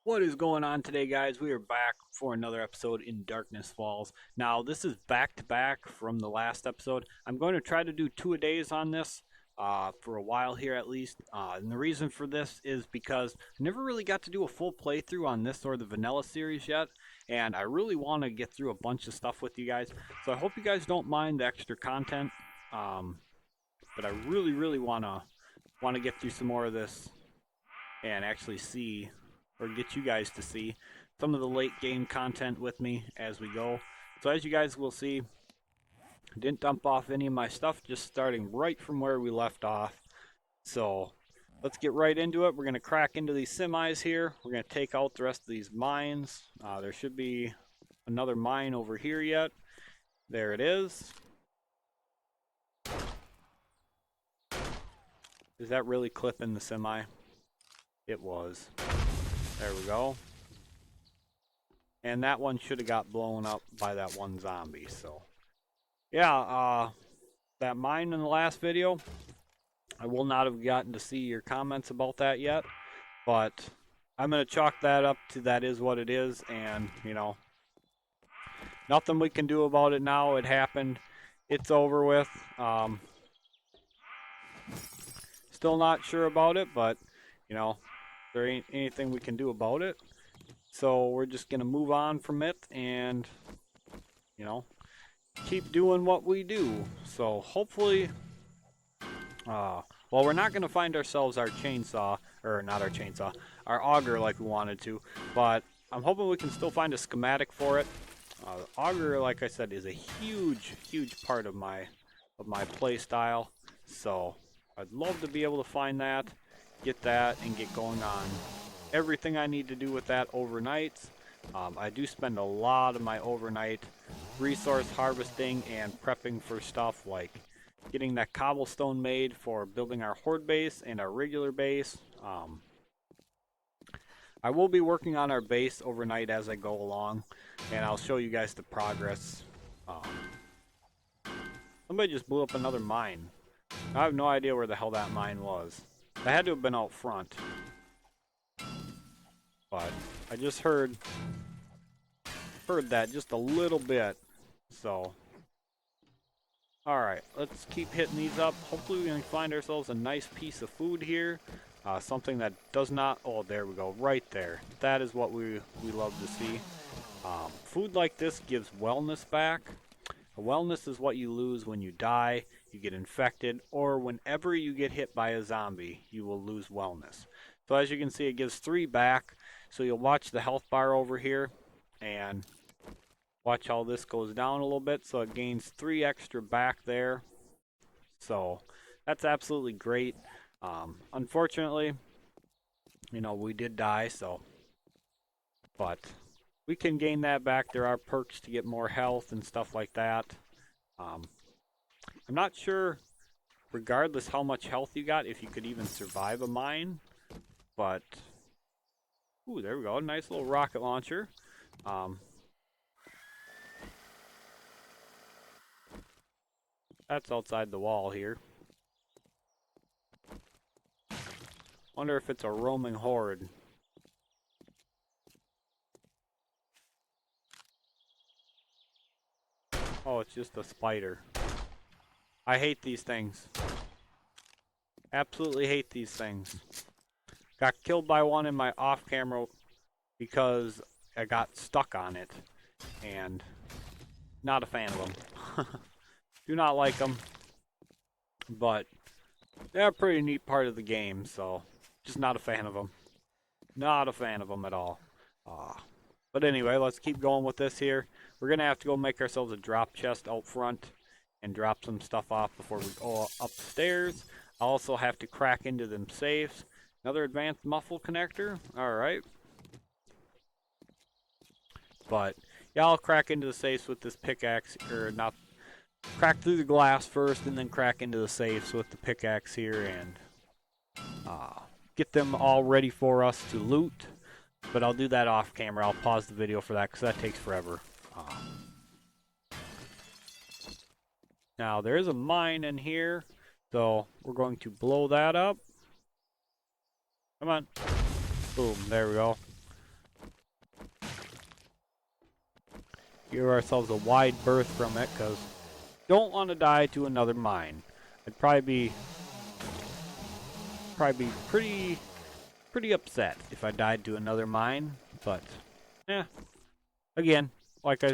What is going on today, guys? We are back for another episode in Darkness Falls. Now, this is back to back from the last episode. I'm going to try to do two a days on this for a while here at least. And the reason for this is because I never really got to do a full playthrough on this or the vanilla series yet. And I really want to get through a bunch of stuff with you guys. So I hope you guys don't mind the extra content. Um, but I really want to get through some more of this and actually see or get you guys to see some of the late game content with me as we go. So as you guys will see, I didn't dump off any of my stuff, just starting right from where we left off. So let's get right into it. We're going to crack into these semis here. We're going to take out the rest of these mines. There should be another mine over here yet. There it is. Is that really clipping the semi? It was. There we go. And that one should have got blown up by that one zombie. So, yeah, that mine in the last video, I will not have gotten to see your comments about that yet. But I'm going to chalk that up to that is what it is. And, you know, nothing we can do about it now. It happened. It's over with. Still not sure about it, but, you know, there ain't anything we can do about it. So we're just going to move on from it and, you know, keep doing what we do. So hopefully, well, we're not going to find ourselves our chainsaw, or not our chainsaw, our auger like we wanted to, but I'm hoping we can still find a schematic for it. The auger, like I said, is a huge part of my play style. So I'd love to be able to find that, get that, and get going on everything I need to do with that overnight. I do spend a lot of my overnight resource harvesting and prepping for stuff like getting that cobblestone made for building our horde base and our regular base. I will be working on our base overnight as I go along, and I'll show you guys the progress. Somebody just blew up another mine. I have no idea where the hell that mine was. That had to have been out front. But I just heard that just a little bit. So, alright, let's keep hitting these up. Hopefully we can find ourselves a nice piece of food here. Something that does not, oh there we go, right there. That is what we love to see. Food like this gives wellness back. Wellness is what you lose when you die, you get infected, or whenever you get hit by a zombie, you will lose wellness. So as you can see, it gives 3 back. So you'll watch the health bar over here and watch how this goes down a little bit. So it gains 3 extra back there. So that's absolutely great. Unfortunately, you know, we did die, so, but we can gain that back. There are perks to get more health and stuff like that. I'm not sure, regardless how much health you got, if you could even survive a mine, but ooh, there we go. Nice little rocket launcher. That's outside the wall here. Wonder if it's a roaming horde. Oh, it's just a spider. I hate these things. Absolutely hate these things. Got killed by one in my off camera because I got stuck on it. And not a fan of them. Do not like them. But they're a pretty neat part of the game, so just not a fan of them. Not a fan of them at all. But anyway, let's keep going with this here. We're going to have to go make ourselves a drop chest out front and drop some stuff off before we go upstairs. I also have to crack into them safes. Another advanced muffle connector. Alright. But, yeah, I'll crack into the safes with this pickaxe, or not, crack through the glass first and then crack into the safes with the pickaxe here and get them all ready for us to loot. But I'll do that off camera. I'll pause the video for that because that takes forever. Now, there is a mine in here, so we're going to blow that up. Come on. Boom, there we go. give ourselves a wide berth from it, because don't want to die to another mine. I'd probably be pretty upset if I died to another mine, but yeah. Again, like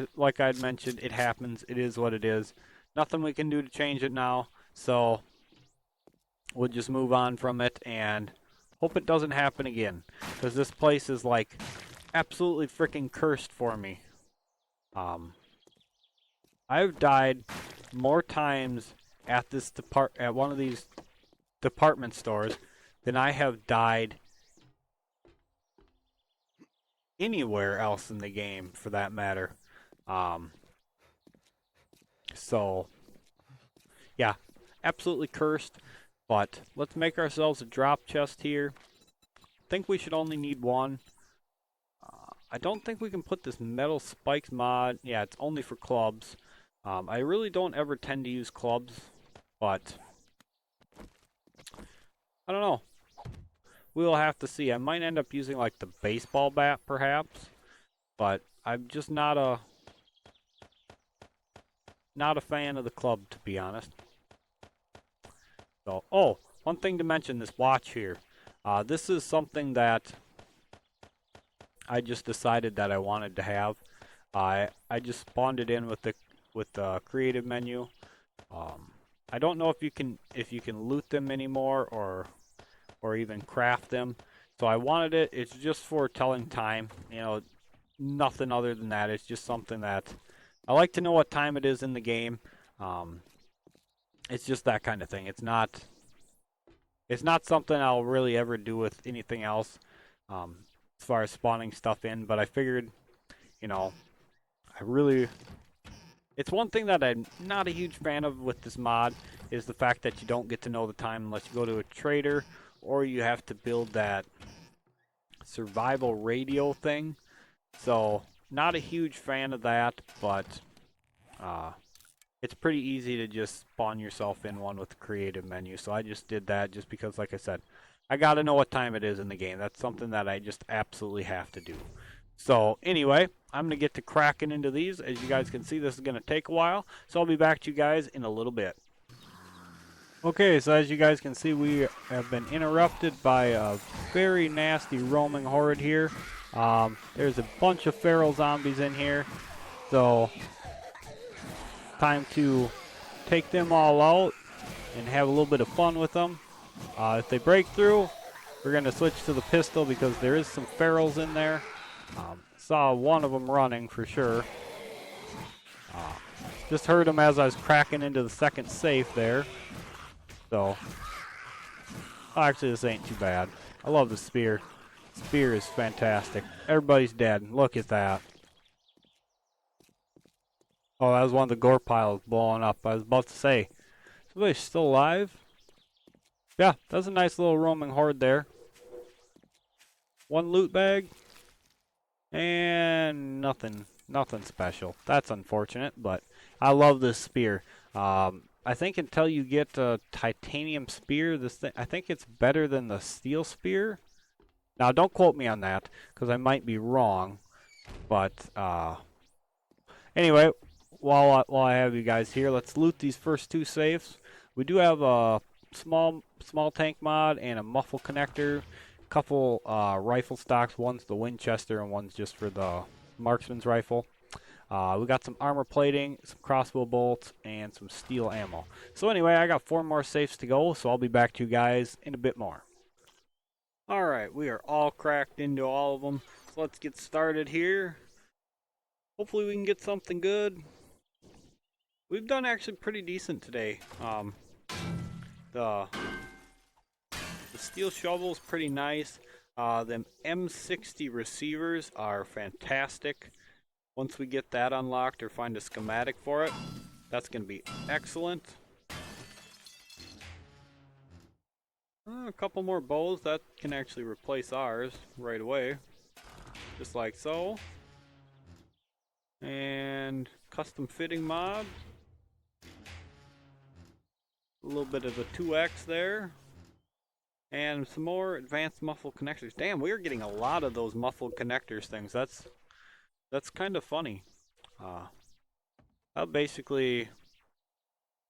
I'd mentioned, it happens. It is what it is. Nothing we can do to change it now. So we'll just move on from it and hope it doesn't happen again. Because this place is like absolutely freaking cursed for me. I've died more times at at one of these department stores than I have died anywhere else in the game, for that matter. Um, so yeah, absolutely cursed. But let's make ourselves a drop chest here. Think we should only need one. I don't think we can put this metal spikes mod. Yeah, it's only for clubs. I really don't ever tend to use clubs, but I don't know. We'll have to see. I might end up using like the baseball bat, perhaps, but I'm just not a fan of the club, to be honest. So, oh, one thing to mention: this watch here. This is something that I just decided that I wanted to have. I just spawned it in with the creative menu. I don't know if you can loot them anymore or even craft them. So I wanted it. It's just for telling time. You know, nothing other than that. It's just something that I like to know what time it is in the game. It's just that kind of thing. It's not something I'll really ever do with anything else, as far as spawning stuff in. But I figured, you know, I really it's one thing that I'm not a huge fan of with this mod is the fact that you don't get to know the time unless you go to a trader or you have to build that survival radio thing. So not a huge fan of that, but uh, it's pretty easy to just spawn yourself in one with the creative menu. So I just did that just because, like I said, I got to know what time it is in the game. That's something that I just absolutely have to do. So anyway, I'm going to get to cracking into these. As you guys can see, this is going to take a while. So I'll be back to you guys in a little bit. Okay, so as you guys can see, we have been interrupted by a very nasty roaming horde here. There's a bunch of feral zombies in here. So time to take them all out and have a little bit of fun with them. If they break through, we're going to switch to the pistol because there is some ferals in there. Saw one of them running for sure. Just heard him as I was cracking into the second safe there. So, actually this ain't too bad. I love the spear. Spear is fantastic. Everybody's dead. Look at that. Oh, that was one of the gore piles blowing up. I was about to say, somebody's still alive? Yeah, that's a nice little roaming horde there. One loot bag. And nothing special. That's unfortunate, but I love this spear. I think until you get a titanium spear, I think it's better than the steel spear. Now, don't quote me on that, because I might be wrong. But anyway, while I have you guys here, let's loot these first two safes. We do have a small tank mod and a muffle connector. Couple rifle stocks. One's the Winchester and one's just for the marksman's rifle. We got some armor plating, some crossbow bolts, and some steel ammo. So anyway, I got 4 more safes to go, so I'll be back to you guys in a bit more. Alright, we are all cracked into all of them. So let's get started here. Hopefully we can get something good. We've done actually pretty decent today. The steel shovel's pretty nice. Them M60 receivers are fantastic. Once we get that unlocked or find a schematic for it, that's going to be excellent. A couple more bows that can actually replace ours right away, just like so. And custom fitting mod. A little bit of a 2x there. And some more advanced muffled connectors. Damn, we are getting a lot of those muffled connectors things. That's kind of funny. That'll basically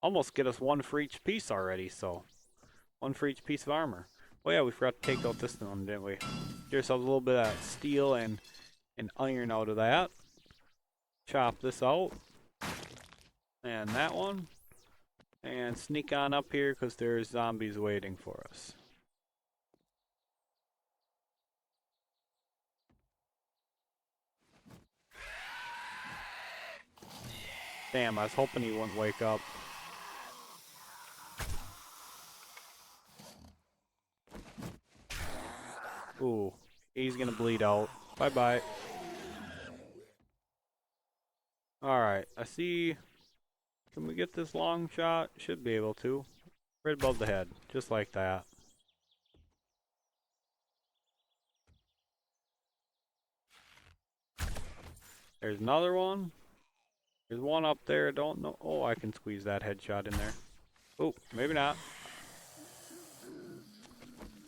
almost get us one for each piece already, so one for each piece of armor. Oh yeah, we forgot to take out this one, didn't we? Get ourselves a little bit of steel and iron out of that. Chop this out. And that one. And sneak on up here because there's zombies waiting for us. Damn, I was hoping he wouldn't wake up. Ooh, he's gonna bleed out. Bye-bye. Alright, I see. Can we get this long shot? Should be able to. Right above the head, just like that. There's another one. There's one up there, don't know. Oh, I can squeeze that headshot in there. Oh, maybe not.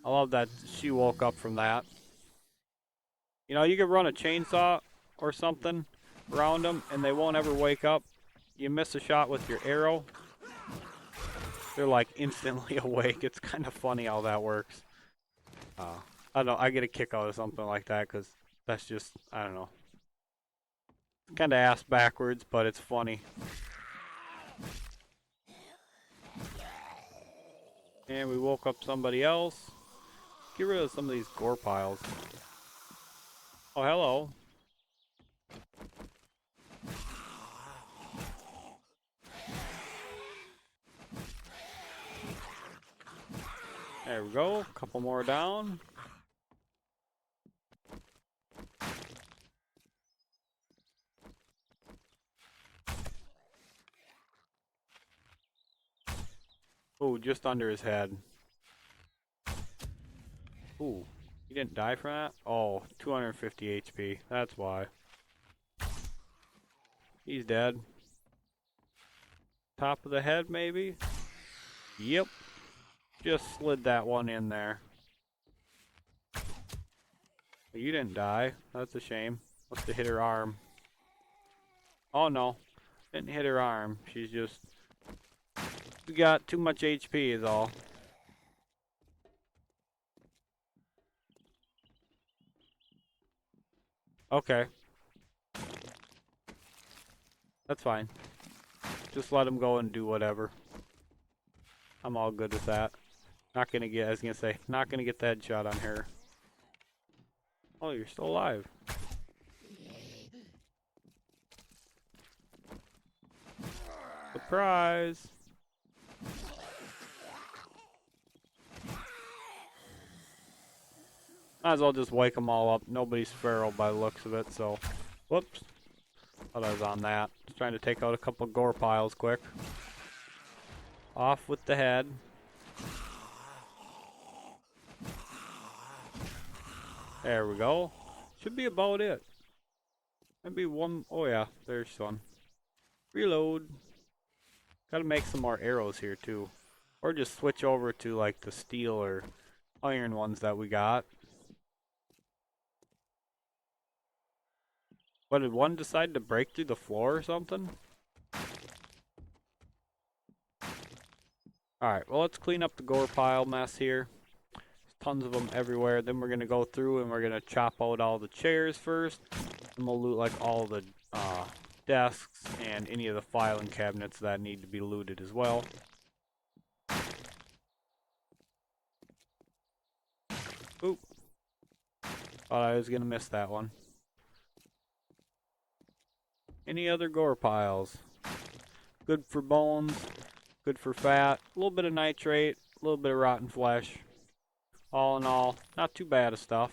I love that she woke up from that. You know, you could run a chainsaw or something around them and they won't ever wake up. You miss a shot with your arrow, they're like instantly awake. It's kind of funny how that works. I don't know, I get a kick out of something like that because that's just, I don't know. Kind of ass backwards, but it's funny. And we woke up somebody else. Get rid of some of these gore piles. Oh, hello. There we go. Couple more down. Ooh, just under his head. Ooh, he didn't die from that? Oh, 250 HP. That's why. He's dead. Top of the head, maybe? Yep. Just slid that one in there. You didn't die. That's a shame. Must have hit her arm. Oh no. Didn't hit her arm. She's just... We got too much HP is all. Okay. That's fine. Just let him go and do whatever. I'm all good with that. Not gonna get, I was gonna say, not gonna get that shot on her. Oh, you're still alive. Surprise! Might as well just wake them all up. Nobody's feral by the looks of it, so... Whoops. Thought I was on that. Just trying to take out a couple gore piles quick. Off with the head. There we go. Should be about it. Maybe one... Oh yeah, there's one. Reload. Gotta make some more arrows here too. Or just switch over to like the steel or iron ones that we got. What, did one decide to break through the floor or something? Alright, well let's clean up the gore pile mess here. There's tons of them everywhere. Then we're going to go through and we're going to chop out all the chairs first. And we'll loot like all the desks and any of the filing cabinets that need to be looted as well. Oop. Thought I was going to miss that one. Any other gore piles? Good for bones, good for fat, a little bit of nitrate, a little bit of rotten flesh. All in all, not too bad of stuff.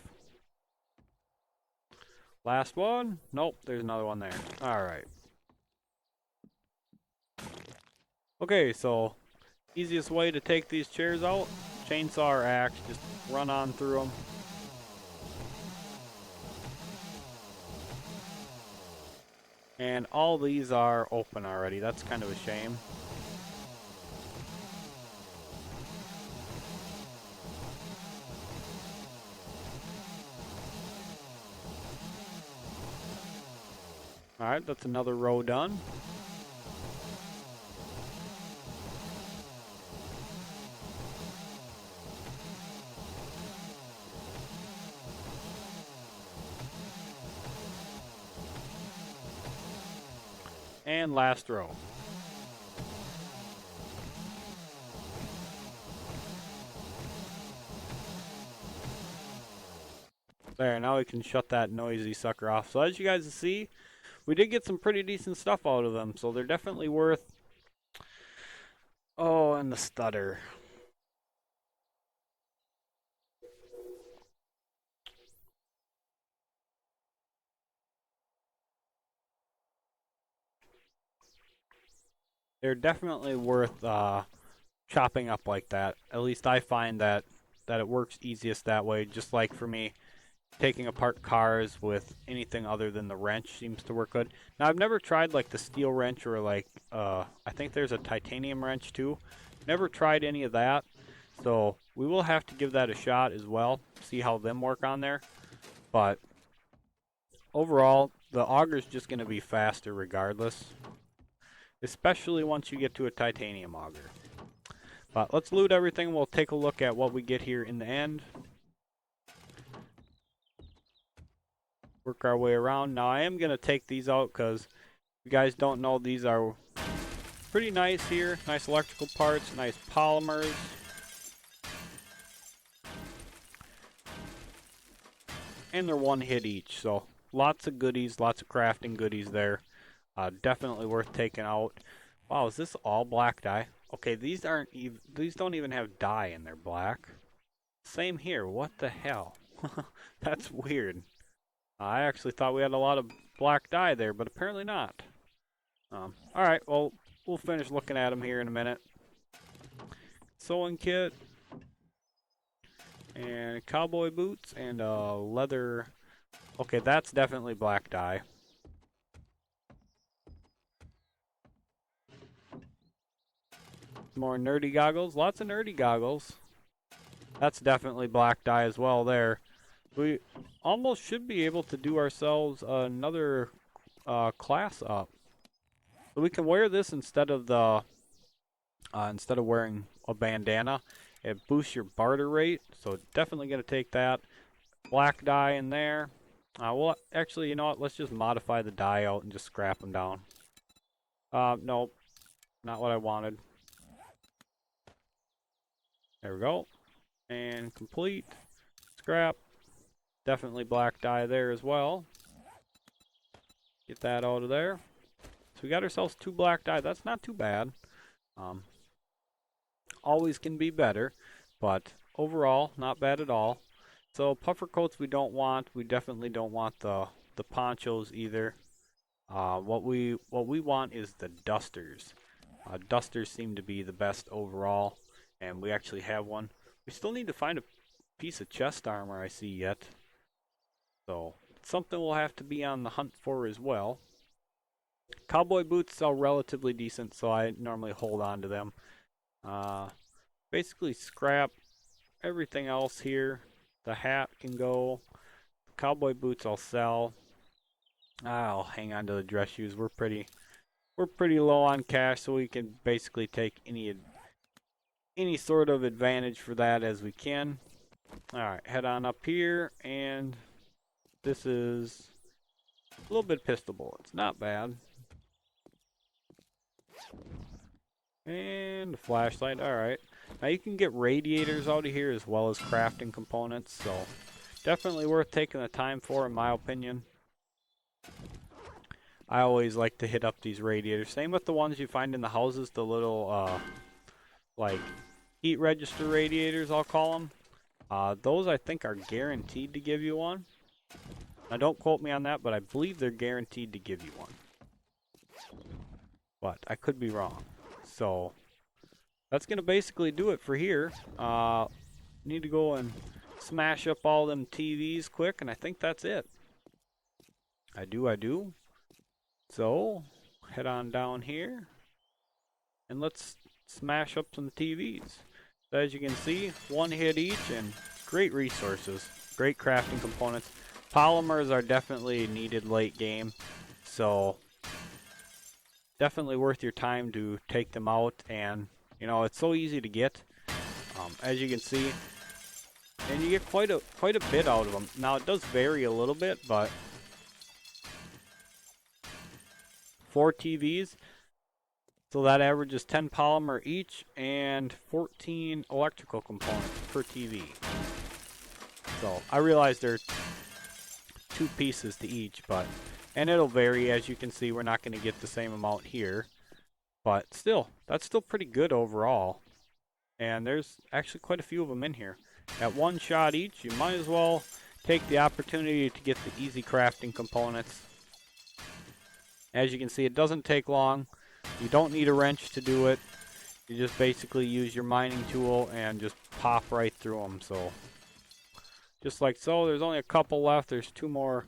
Last one? Nope, there's another one there. Alright. Okay, so easiest way to take these chairs out, chainsaw or axe, just run on through them. And all these are open already. That's kind of a shame. Alright, that's another row done. And last row. There, now we can shut that noisy sucker off. So as you guys see, we did get some pretty decent stuff out of them. So they're definitely worth... Oh, and the stutter. They're definitely worth chopping up like that. At least I find that it works easiest that way. Just like for me, taking apart cars with anything other than the wrench seems to work good. Now I've never tried like the steel wrench or like I think there's a titanium wrench too. Never tried any of that. So we will have to give that a shot as well. See how them work on there. But overall, the auger's just going to be faster regardless. Especially once you get to a titanium auger. But let's loot everything. We'll take a look at what we get here in the end. Work our way around. Now I am going to take these out because if you guys don't know, these are pretty nice here. Nice electrical parts, nice polymers. And they're one hit each, so lots of goodies, lots of crafting goodies there. Definitely worth taking out. Wow, is this all black dye? Okay, these don't even have dye in their black. Same here. What the hell? That's weird. I actually thought we had a lot of black dye there, but apparently not. Alright, well, we'll finish looking at them here in a minute. Sewing kit. And cowboy boots and leather. Okay, that's definitely black dye. More nerdy goggles. Lots of nerdy goggles. That's definitely black dye as well there. We almost should be able to do ourselves another class up. So we can wear this instead of the instead of wearing a bandana. It boosts your barter rate, so definitely going to take that. Black dye in there. Well, actually, you know what? Let's just modify the dye out and just scrap them down. Nope. Not what I wanted. There we go. And complete. Scrap. Definitely black dye there as well. Get that out of there. So we got ourselves 2 black dye. That's not too bad. Always can be better, but overall, not bad at all. So puffer coats we don't want. We definitely don't want the ponchos either. What we want is the dusters. Dusters seem to be the best overall, and we actually have one. We still need to find a piece of chest armor I see yet. So it's something we'll have to be on the hunt for as well. Cowboy boots are relatively decent, so I normally hold on to them. Basically scrap everything else here. The hat can go. Cowboy boots I'll sell. I'll hang on to the dress shoes. We're pretty low on cash, so we can basically take any sort of advantage for that as we can. Alright, head on up here, and this is a little bit pistol bullets. Not bad. And a flashlight. Alright. Now you can get radiators out of here as well as crafting components, so definitely worth taking the time for, in my opinion. I always like to hit up these radiators. Same with the ones you find in the houses, the little, like, heat register radiators, I'll call them. Those I think are guaranteed to give you one. Now don't quote me on that, but I believe they're guaranteed to give you one. But I could be wrong. So that's going to basically do it for here. Need to go and smash up all them TVs quick, and I think that's it. I do. So, head on down here, and let's smash up some TVs. So as you can see, one hit each, and great resources, great crafting components. Polymers are definitely needed late game, So definitely worth your time to take them out, and you know it's so easy to get, as you can see, and you get quite a bit out of them. Now it does vary a little bit, but 4 TVs, so that averages 10 polymer each and 14 electrical components per TV. So I realize there are 2 pieces to each, and it'll vary. As you can see, we're not going to get the same amount here, but still, that's still pretty good overall. And there's actually quite a few of them in here. At 1 shot each, you might as well take the opportunity to get the easy crafting components. As you can see, it doesn't take long. You don't need a wrench to do it. You just basically use your mining tool and just pop right through them. So just like so. There's only a couple left. There's two more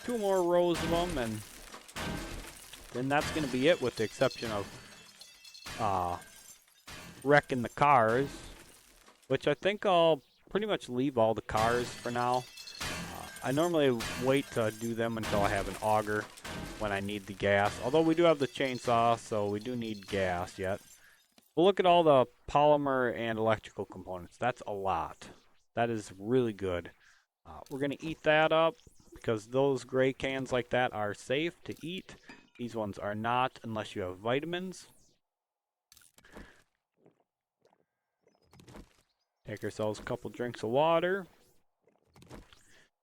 rows of them, and then that's going to be it, with the exception of wrecking the cars, which I think I'll pretty much leave all the cars for now. I normally wait to do them until I have an auger when I need the gas, although we do have the chainsaw, so we do need gas yet. But look at all the polymer and electrical components. That's a lot. That is really good. We're going to eat that up because those gray cans like that are safe to eat. These ones are not unless you have vitamins. Take ourselves a couple drinks of water.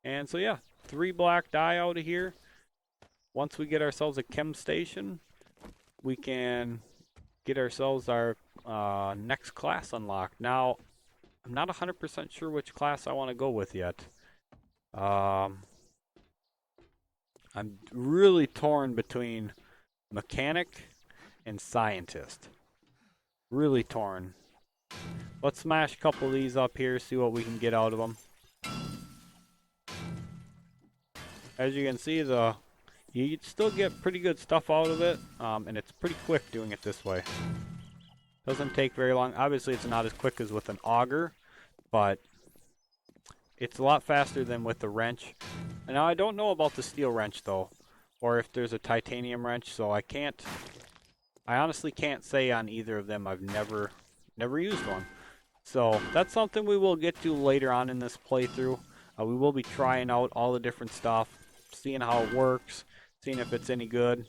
And so yeah, 3 black dye out of here. Once we get ourselves a chem station, we can get ourselves our next class unlocked. Now, I'm not 100% sure which class I want to go with yet. I'm really torn between mechanic and scientist. Really torn. Let's smash a couple of these up here, see what we can get out of them. As you can see, you still get pretty good stuff out of it, and it's pretty quick doing it this way. Doesn't take very long. Obviously, it's not as quick as with an auger, but it's a lot faster than with the wrench. And now I don't know about the steel wrench though, or if there's a titanium wrench, so I honestly can't say on either of them. I've never used one. So that's something we will get to later on in this playthrough. We will be trying out all the different stuff, seeing how it works, seeing if it's any good.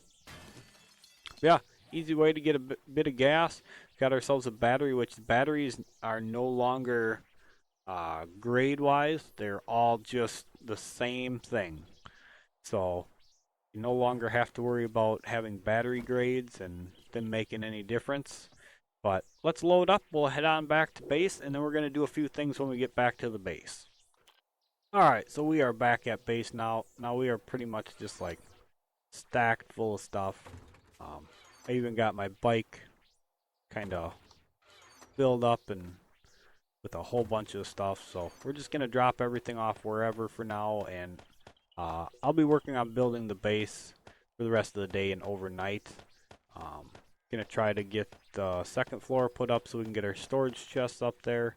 Yeah, easy way to get a bit of gas. Got ourselves a battery, which the batteries are no longer grade-wise. They're all just the same thing. So you no longer have to worry about having battery grades and them making any difference. But let's load up. We'll head on back to base, and then we're going to do a few things when we get back to the base. Alright, so we are back at base now. Now we are pretty much just like stacked full of stuff. I even got my bike kind of filled up and with a whole bunch of stuff. So we're just going to drop everything off wherever for now, and I'll be working on building the base for the rest of the day and overnight. Gonna try to get the second floor put up so we can get our storage chests up there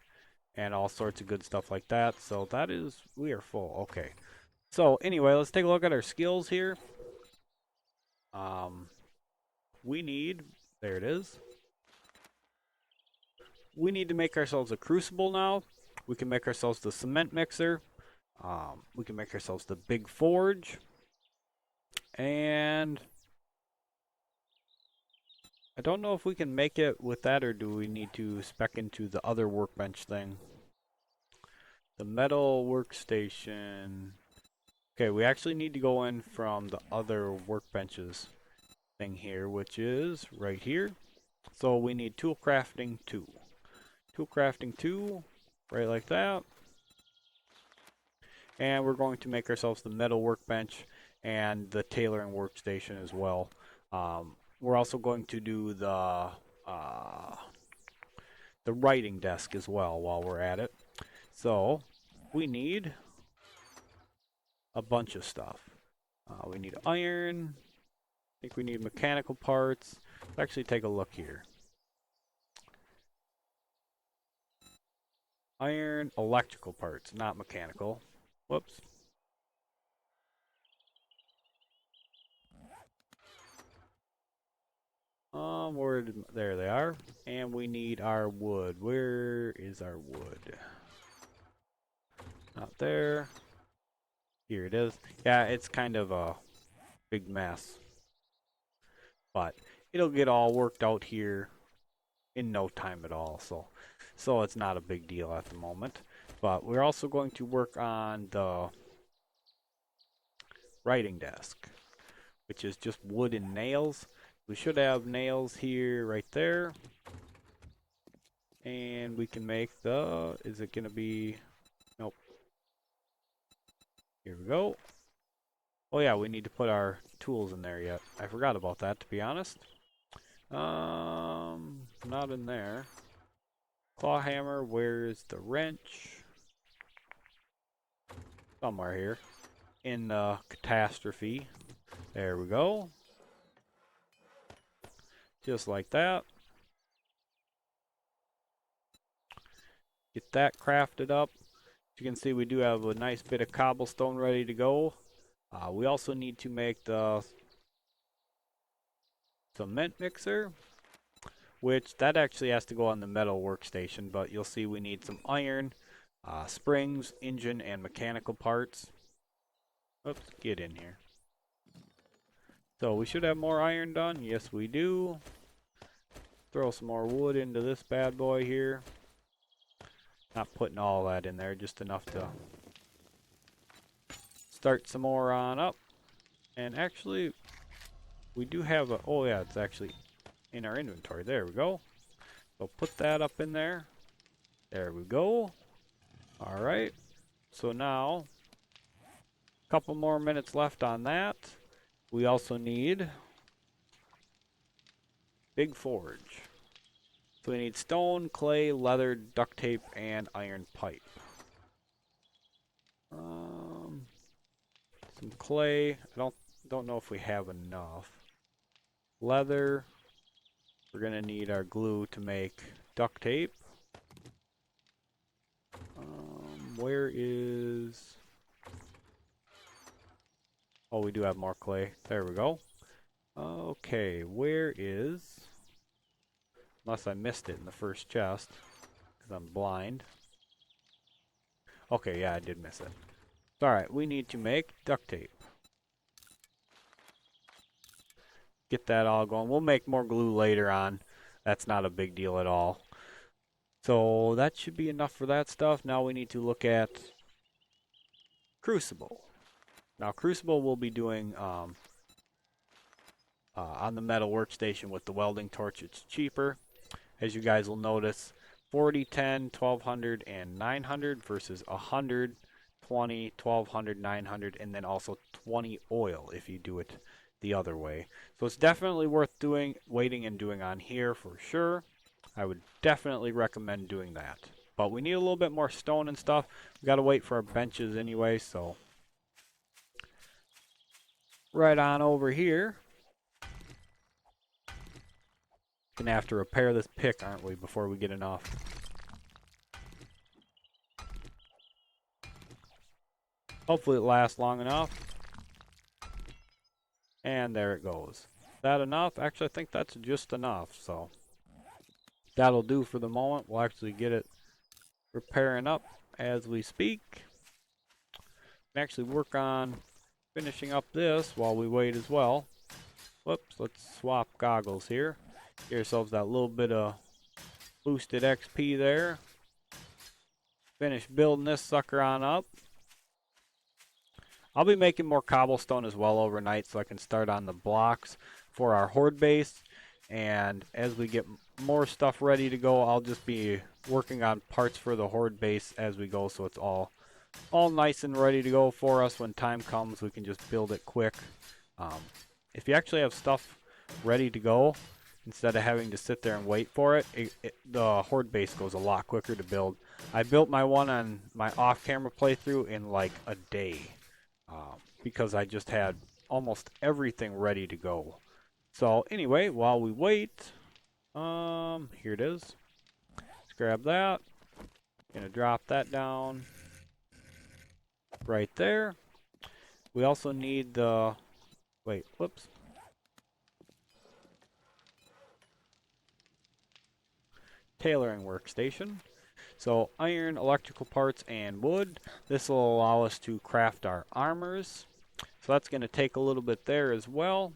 and all sorts of good stuff like that. So that is, we are full. Okay. So anyway, let's take a look at our skills here. We need, there it is. We need to make ourselves a crucible now. We can make ourselves the cement mixer. We can make ourselves the big forge. And I don't know if we can make it with that, or do we need to spec into the other workbench thing. The metal workstation. Okay, we actually need to go in from the other workbenches thing here, which is right here. So we need tool crafting 2. Tool crafting 2, right like that. And we're going to make ourselves the metal workbench and the tailoring workstation as well. We're also going to do the writing desk as well while we're at it. So we need a bunch of stuff. We need iron. I think we need mechanical parts. Let's actually take a look here. Iron, electrical parts, not mechanical. Whoops. There they are. And we need our wood. Where is our wood? Not there. Here it is. Yeah, it's kind of a big mess. But it'll get all worked out here in no time at all. So it's not a big deal at the moment. But we're also going to work on the writing desk, which is just wood and nails. We should have nails here, right there. And we can make the, is it going to be, nope. Here we go. Oh yeah, we need to put our tools in there yet. I forgot about that, to be honest. Not in there. Claw hammer, where's the wrench? Somewhere here. In the catastrophe. There we go. Just like that. Get that crafted up. As you can see, we do have a nice bit of cobblestone ready to go. We also need to make the cement mixer, which that actually has to go on the metal workstation, but you'll see we need some iron, springs, engine, and mechanical parts. Oops, get in here. So we should have more iron done. Yes, we do. Throw some more wood into this bad boy here. Not putting all that in there, just enough to start some more on up. And actually, we do have a, oh yeah, it's actually in our inventory. There we go. So put that up in there. There we go. Alright. So now, a couple more minutes left on that. We also need big forge. So we need stone, clay, leather, duct tape, and iron pipe. Some clay. I don't know if we have enough. Leather. We're gonna need our glue to make duct tape. Where is? Oh, we do have more clay. There we go. Okay, where is? Unless I missed it in the first chest, because I'm blind. Okay, yeah, I did miss it. Alright, we need to make duct tape. Get that all going. We'll make more glue later on. That's not a big deal at all. So that should be enough for that stuff. Now we need to look at Crucible. Now Crucible we'll be doing on the metal workstation with the welding torch. It's cheaper. As you guys will notice, 40, 10, 1200, and 900 versus 100, 20, 1200, 900, and then also 20 oil if you do it the other way. So it's definitely worth waiting and doing on here for sure. I would definitely recommend doing that. But we need a little bit more stone and stuff. We got to wait for our benches anyway, so right on over here. Gonna have to repair this pick, aren't we, before we get enough. Hopefully it lasts long enough. And there it goes. Is that enough? Actually, I think that's just enough, so that'll do for the moment. We'll actually get it repairing up as we speak. And actually work on finishing up this while we wait as well. Whoops, let's swap goggles here. Get yourselves that little bit of boosted XP there. Finish building this sucker on up. I'll be making more cobblestone as well overnight so I can start on the blocks for our horde base. And as we get more stuff ready to go, I'll just be working on parts for the horde base as we go, so it's all nice and ready to go for us. When time comes, we can just build it quick. If you actually have stuff ready to go, instead of having to sit there and wait for it, the horde base goes a lot quicker to build. I built my one on my off-camera playthrough in like a day. Because I just had almost everything ready to go. So anyway, while we wait, here it is. Let's grab that. Gonna drop that down right there. We also need the, wait, whoops. tailoring workstation. So iron, electrical parts, and wood. This will allow us to craft our armors. So that's going to take a little bit there as well.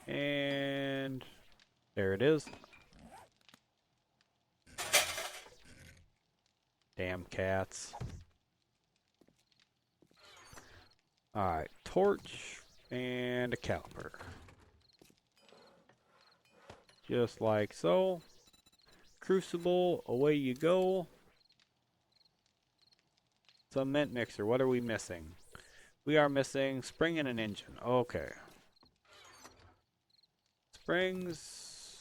And there it is. Damn cats. Alright, torch and a caliper. Just like so. Crucible, away you go. Cement mixer, what are we missing? We are missing spring and an engine. Okay. Springs.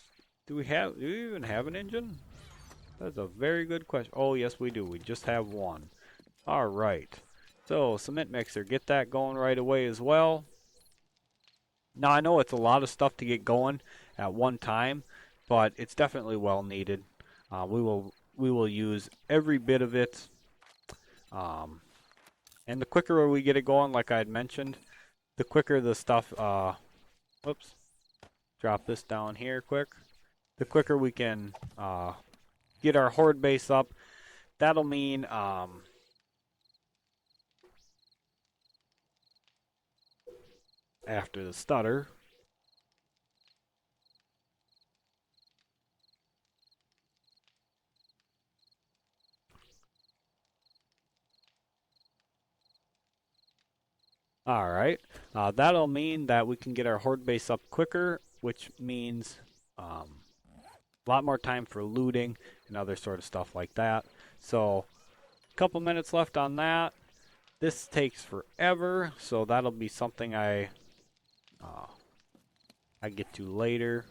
Do we even have an engine? That's a very good question. Oh, yes, we do. We just have one. Alright. So, cement mixer, get that going right away as well. Now, I know it's a lot of stuff to get going at one time, but it's definitely well needed. We will use every bit of it. And the quicker we get it going, like I had mentioned, the quicker the stuff, whoops, drop this down here quick. The quicker we can get our horde base up. That'll mean after the stutter. Alright, that'll mean that we can get our horde base up quicker, which means a lot more time for looting and other sort of stuff like that. So, a couple minutes left on that. This takes forever, so that'll be something I get to later.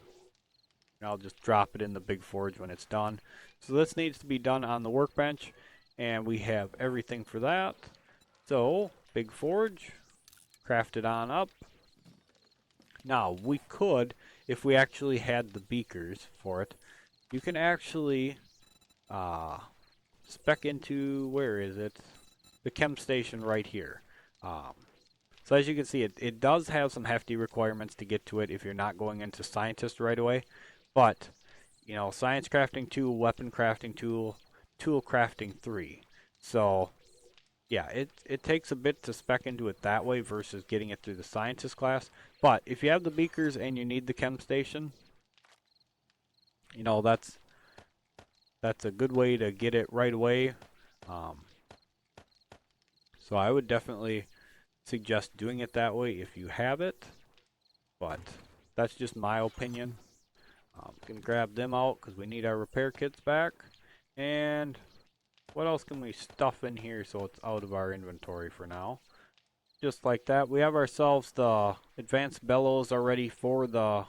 And I'll just drop it in the big forge when it's done. So this needs to be done on the workbench, and we have everything for that. So, big forge, craft it on up. Now, we could, if we actually had the beakers for it, you can actually spec into, where is it? The chem station right here. So as you can see, it does have some hefty requirements to get to it if you're not going into scientist right away. But, you know, science crafting 2, weapon crafting tool, tool crafting 3. So, yeah, it takes a bit to spec into it that way versus getting it through the scientist class. But if you have the beakers and you need the chem station, you know, that's a good way to get it right away. So I would definitely suggest doing it that way if you have it. But that's just my opinion. Can grab them out because we need our repair kits back. And what else can we stuff in here so it's out of our inventory for now? Just like that, we have ourselves the advanced bellows already for the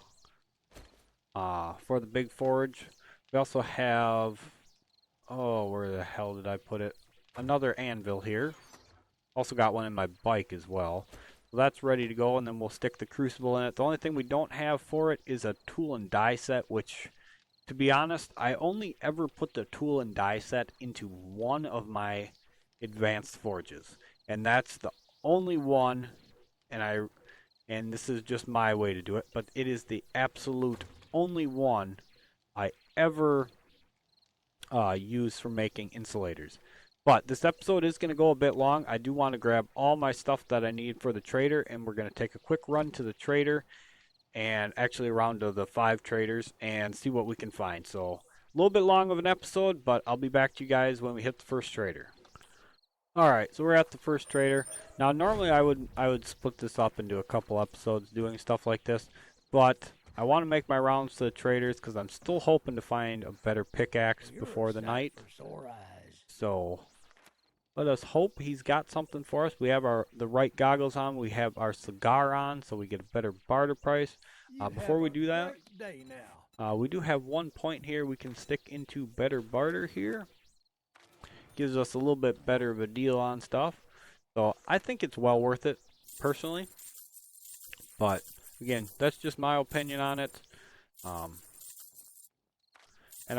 big forge. We also have, oh, where the hell did I put it? Another anvil here. Also got one in my bike as well. So that's ready to go, and then we'll stick the crucible in it. The only thing we don't have for it is a tool and die set, which, to be honest, I only ever put the tool and die set into one of my advanced forges. And that's the only one, and this is just my way to do it, but it is the absolute only one I ever use for making insulators. But this episode is going to go a bit long. I do want to grab all my stuff that I need for the trader, and we're going to take a quick run to the trader and actually around to the 5 traders and see what we can find. So a little bit long of an episode, but I'll be back to you guys when we hit the first trader. Alright, so we're at the first trader. Now normally I would split this up into a couple episodes doing stuff like this, but I want to make my rounds to the traders because I'm still hoping to find a better pickaxe before the night. So let us hope he's got something for us. We have the right goggles on. We have our cigar on, so we get a better barter price. Before we do that, we do have 1 point here we can stick into better barter here. Gives us a little bit better of a deal on stuff. So I think it's well worth it, personally. But, again, that's just my opinion on it. And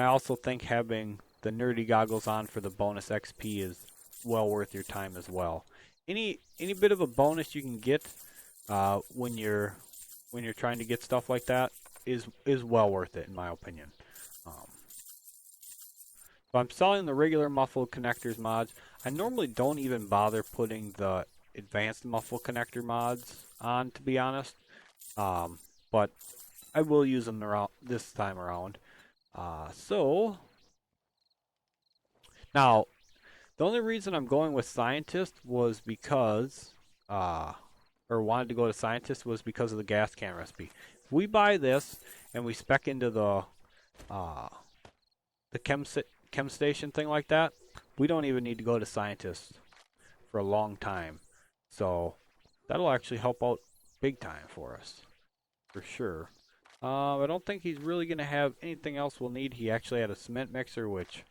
I also think having the nerdy goggles on for the bonus XP is well worth your time as well. Any bit of a bonus you can get when you're trying to get stuff like that is well worth it in my opinion. So I'm selling the regular muffle connectors mods. I normally don't even bother putting the advanced muffle connector mods on, to be honest. But I will use them around this time around. So now the only reason I'm going with scientist was because, or wanted to go to scientist was because of the gas can recipe. If we buy this and we spec into uh, the chem station thing like that, we don't even need to go to scientist for a long time. So that'll actually help out big time for us, for sure. I don't think he's really going to have anything else we'll need. He actually had a cement mixer, which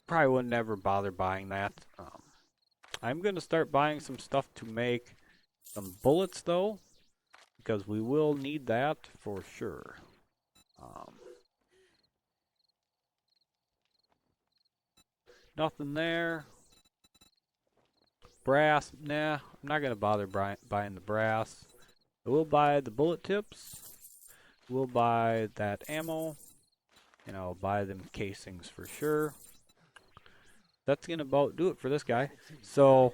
probably would never bother buying that. I'm going to start buying some stuff to make some bullets, though, because we will need that for sure. Nothing there. Brass, nah, I'm not going to bother buying the brass. I will buy the bullet tips. We'll buy that ammo. And I'll buy them casings for sure. That's going to about do it for this guy. So,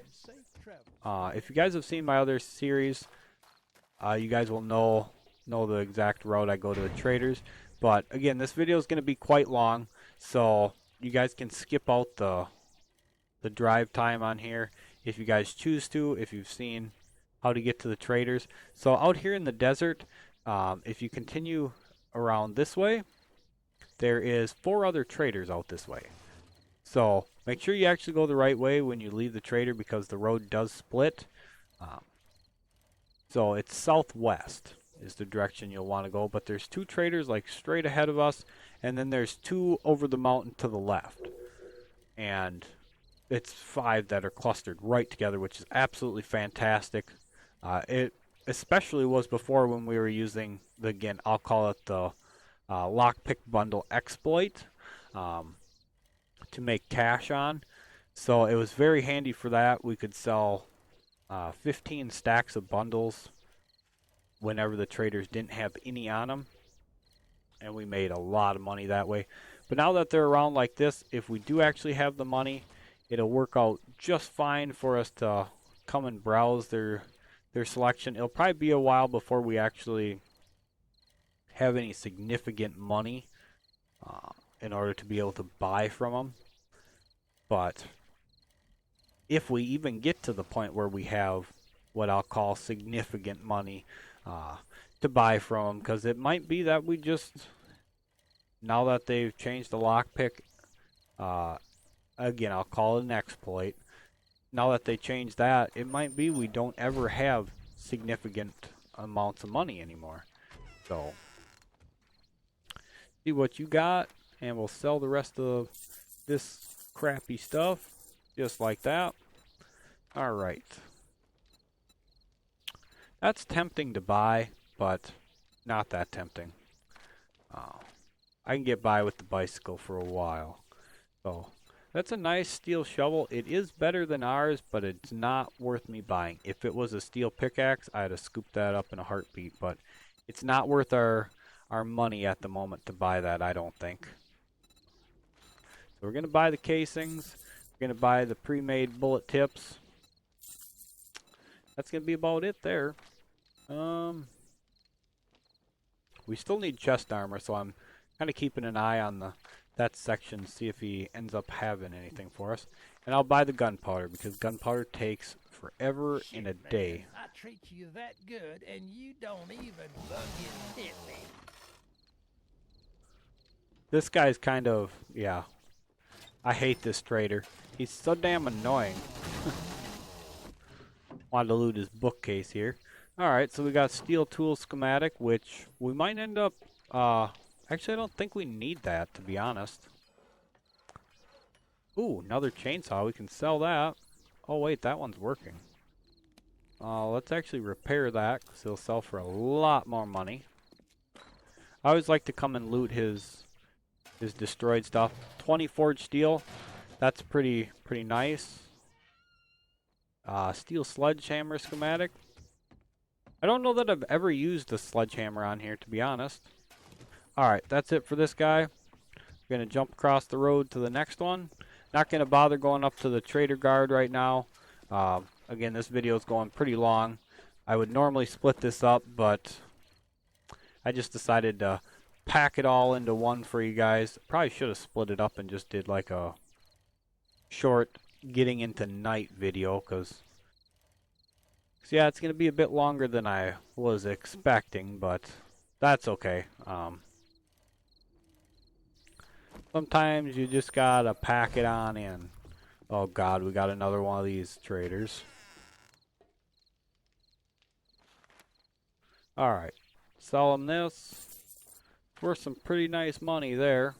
if you guys have seen my other series, you guys will know the exact route I go to the traders. But again, this video is going to be quite long, so you guys can skip out the drive time on here if you guys choose to, if you've seen how to get to the traders. So out here in the desert, if you continue around this way, there is 4 other traders out this way. So make sure you actually go the right way when you leave the trader, because the road does split. So it's southwest is the direction you'll want to go, but there's 2 traders like straight ahead of us, and then there's 2 over the mountain to the left. And it's 5 that are clustered right together, which is absolutely fantastic. It especially was before when we were using the, again, I'll call it the lockpick bundle exploit to make cash on. So it was very handy for that. We could sell 15 stacks of bundles whenever the traders didn't have any on them, and we made a lot of money that way. But now that they're around like this, if we do actually have the money, it'll work out just fine for us to come and browse their selection. It'll probably be a while before we actually have any significant money in order to be able to buy from them. But if we even get to the point where we have what I'll call significant money to buy from them, because it might be that we just, now that they've changed the lockpick, again, I'll call it an exploit. Now that they changed that, it might be we don't ever have significant amounts of money anymore. So, see what you got, and we'll sell the rest of this crappy stuff, just like that. Alright. That's tempting to buy, but not that tempting. I can get by with the bicycle for a while. So, that's a nice steel shovel. It is better than ours, but it's not worth me buying. If it was a steel pickaxe, I'd have scooped that up in a heartbeat, but it's not worth our money at the moment to buy that, I don't think. So we're going to buy the casings. We're going to buy the pre-made bullet tips. That's going to be about it there. We still need chest armor, so I'm kind of keeping an eye on that section, see if he ends up having anything for us. And I'll buy the gunpowder, because gunpowder takes forever in a day. I treat you that good, and you don't even fucking hit me. This guy's kind of, yeah. I hate this trader. He's so damn annoying. Wanted to loot his bookcase here. Alright, so we got steel tool schematic, which we might end up, actually I don't think we need that, to be honest. Ooh, another chainsaw, we can sell that. Oh wait, that one's working. Let's actually repair that, because it'll sell for a lot more money. I always like to come and loot his destroyed stuff. 20 forged steel, that's pretty nice. Steel sledgehammer schematic. I don't know that I've ever used the sledgehammer on here, to be honest. Alright, that's it for this guy. We're going to jump across the road to the next one. Not going to bother going up to the trader guard right now. Again, this video is going pretty long. I would normally split this up, but I just decided to pack it all into one for you guys. Probably should have split it up and just did like a short getting into night video, because yeah, it's going to be a bit longer than I was expecting, but that's okay. Sometimes you just gotta pack it on in. Oh god, we got another one of these traders. Alright, sell them this. Worth some pretty nice money there.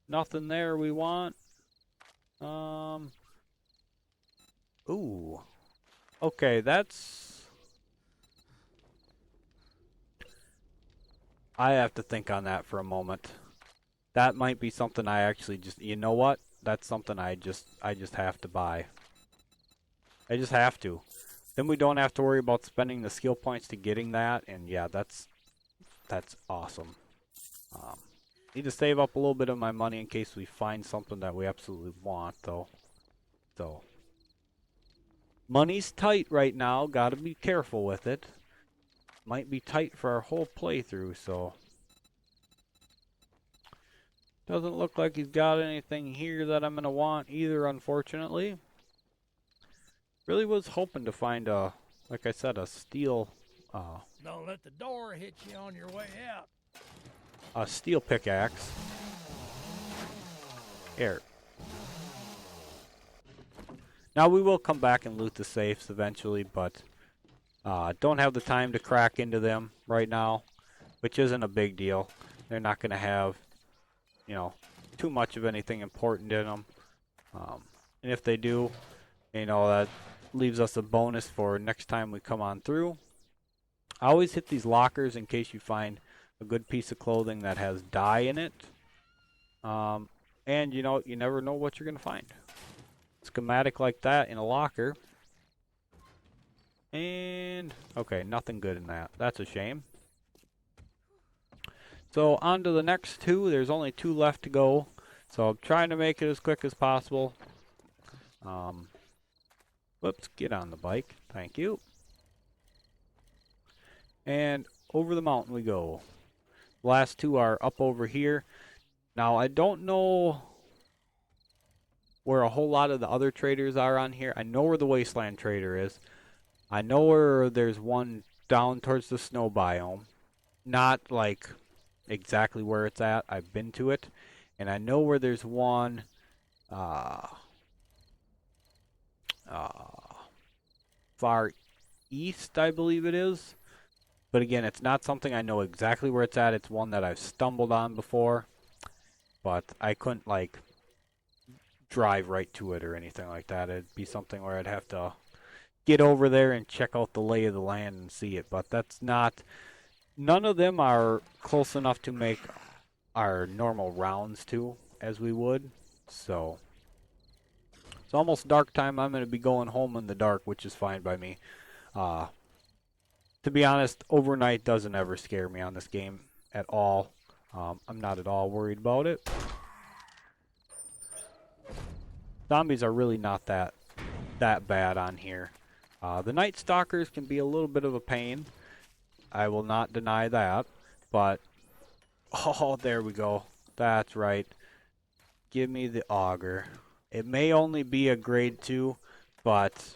Nothing there we want. Ooh. Okay, that's... I have to think on that for a moment. That might be something I actually just... You know what? That's something I just have to buy. I just have to. Then we don't have to worry about spending the skill points to getting that, and yeah, that's awesome. Need to save up a little bit of my money in case we find something that we absolutely want, though. So, money's tight right now. Gotta be careful with it. Might be tight for our whole playthrough, so. Doesn't look like he's got anything here that I'm gonna want either, unfortunately. Really was hoping to find a, like I said, a steel, Don't let the door hit you on your way out. a steel pickaxe. Here. Now we will come back and loot the safes eventually, but don't have the time to crack into them right now, which isn't a big deal. They're not going to have, you know, too much of anything important in them. And if they do, you know, that leaves us a bonus for next time we come on through. I always hit these lockers in case you find a good piece of clothing that has dye in it. And, you know, you never know what you're going to find. Schematic like that in a locker. And, okay, nothing good in that. That's a shame. So, on to the next two. There's only two left to go. So, I'm trying to make it as quick as possible. Whoops, get on the bike. Thank you. And over the mountain we go. Last two are up over here. Now, I don't know where a whole lot of the other traders are on here. I know where the Wasteland Trader is. I know where there's one down towards the snow biome. Not like exactly where it's at. I've been to it. And I know where there's one far east, I believe it is. But again, it's not something I know exactly where it's at. It's one that I've stumbled on before. But I couldn't, like, drive right to it or anything like that. It'd be something where I'd have to get over there and check out the lay of the land and see it. But that's not... None of them are close enough to make our normal rounds to, as we would. So... It's almost dark time. I'm going to be going home in the dark, which is fine by me. To be honest, overnight doesn't ever scare me on this game at all. I'm not at all worried about it. Zombies are really not that bad on here. The Night Stalkers can be a little bit of a pain. I will not deny that. But, oh, there we go. That's right. Give me the auger. It may only be a grade 2, but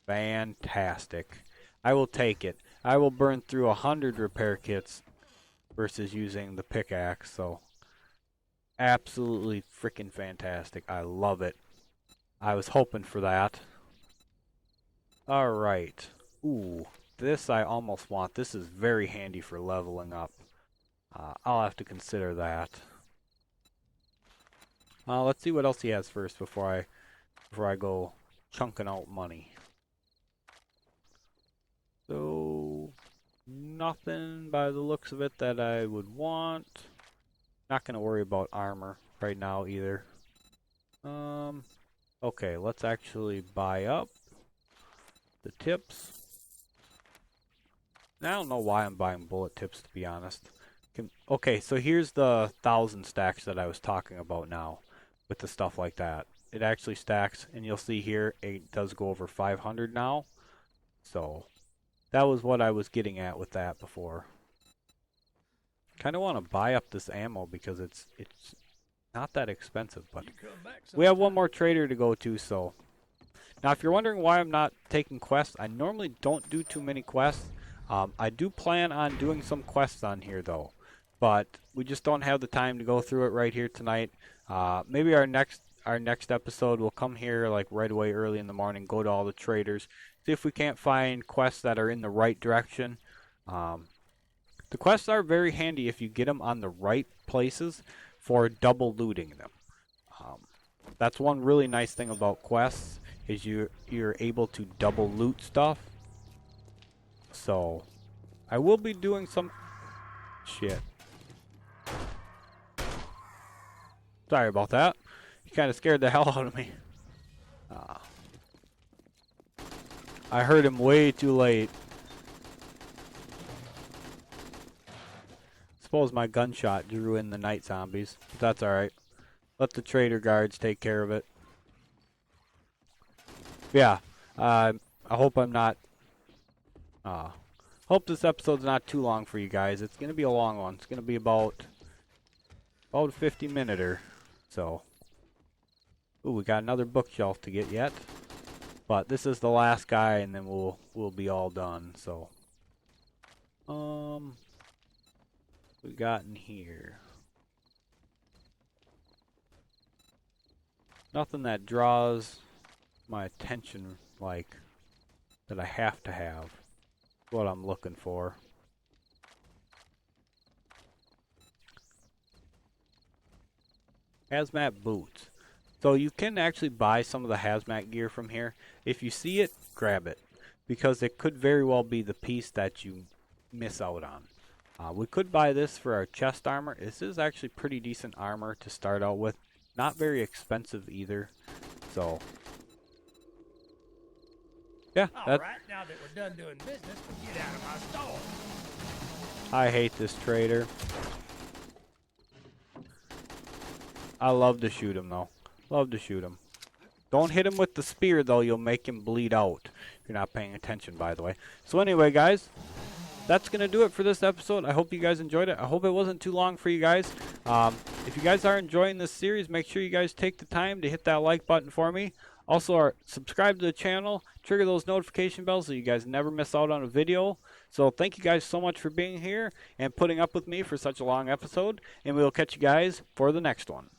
fantastic. I will take it. I will burn through 100 repair kits versus using the pickaxe, so absolutely freaking fantastic. I love it. I was hoping for that. Alright. Ooh, this I almost want. This is very handy for leveling up. I'll have to consider that. Let's see what else he has first before I go chunking out money. So, nothing by the looks of it that I would want. Not going to worry about armor right now either. Okay, let's actually buy up the tips. I don't know why I'm buying bullet tips, to be honest. Okay, so here's the 1,000 stacks that I was talking about now with the stuff like that. It actually stacks, and you'll see here it does go over 500 now. So that was what I was getting at with that before. Kind of want to buy up this ammo because it's not that expensive, but You come back we have one sometime. more trader to go to, so now if you're wondering why I'm not taking quests, I normally don't do too many quests. I do plan on doing some quests on here though, but we just don't have the time to go through it right here tonight. Maybe our next episode will come here like right away early in the morning, go to all the traders, see if we can't find quests that are in the right direction. Um, the quests are very handy if you get them on the right places for double looting them. Um, that's one really nice thing about quests is you're able to double loot stuff. So I will be doing some shit. Sorry about that. You kind of scared the hell out of me. Uh, I heard him way too late. Suppose my gunshot drew in the night zombies, but that's alright. Let the trader guards take care of it. Yeah, I hope I'm not. Uh, hope this episode's not too long for you guys. It's gonna be a long one. It's gonna be about a 50-minute. So, ooh, we got another bookshelf to get yet. But this is the last guy, and then we'll be all done. So, we got in here nothing that draws my attention like that I have to have. What I'm looking for. Hazmat boots. So you can actually buy some of the hazmat gear from here. If you see it, grab it. Because it could very well be the piece that you miss out on. We could buy this for our chest armor. This is actually pretty decent armor to start out with. Not very expensive either. So, yeah, All right, now that we're done doing business, get out of my store. I hate this trader. I love to shoot him though. Love to shoot him. Don't hit him with the spear though, you'll make him bleed out. If you're not paying attention, by the way. So anyway, guys, that's going to do it for this episode. I hope you guys enjoyed it. I hope it wasn't too long for you guys. If you guys are enjoying this series, make sure you guys take the time to hit that like button for me. Also, subscribe to the channel, trigger those notification bells so you guys never miss out on a video. So thank you guys so much for being here and putting up with me for such a long episode. And we'll catch you guys for the next one.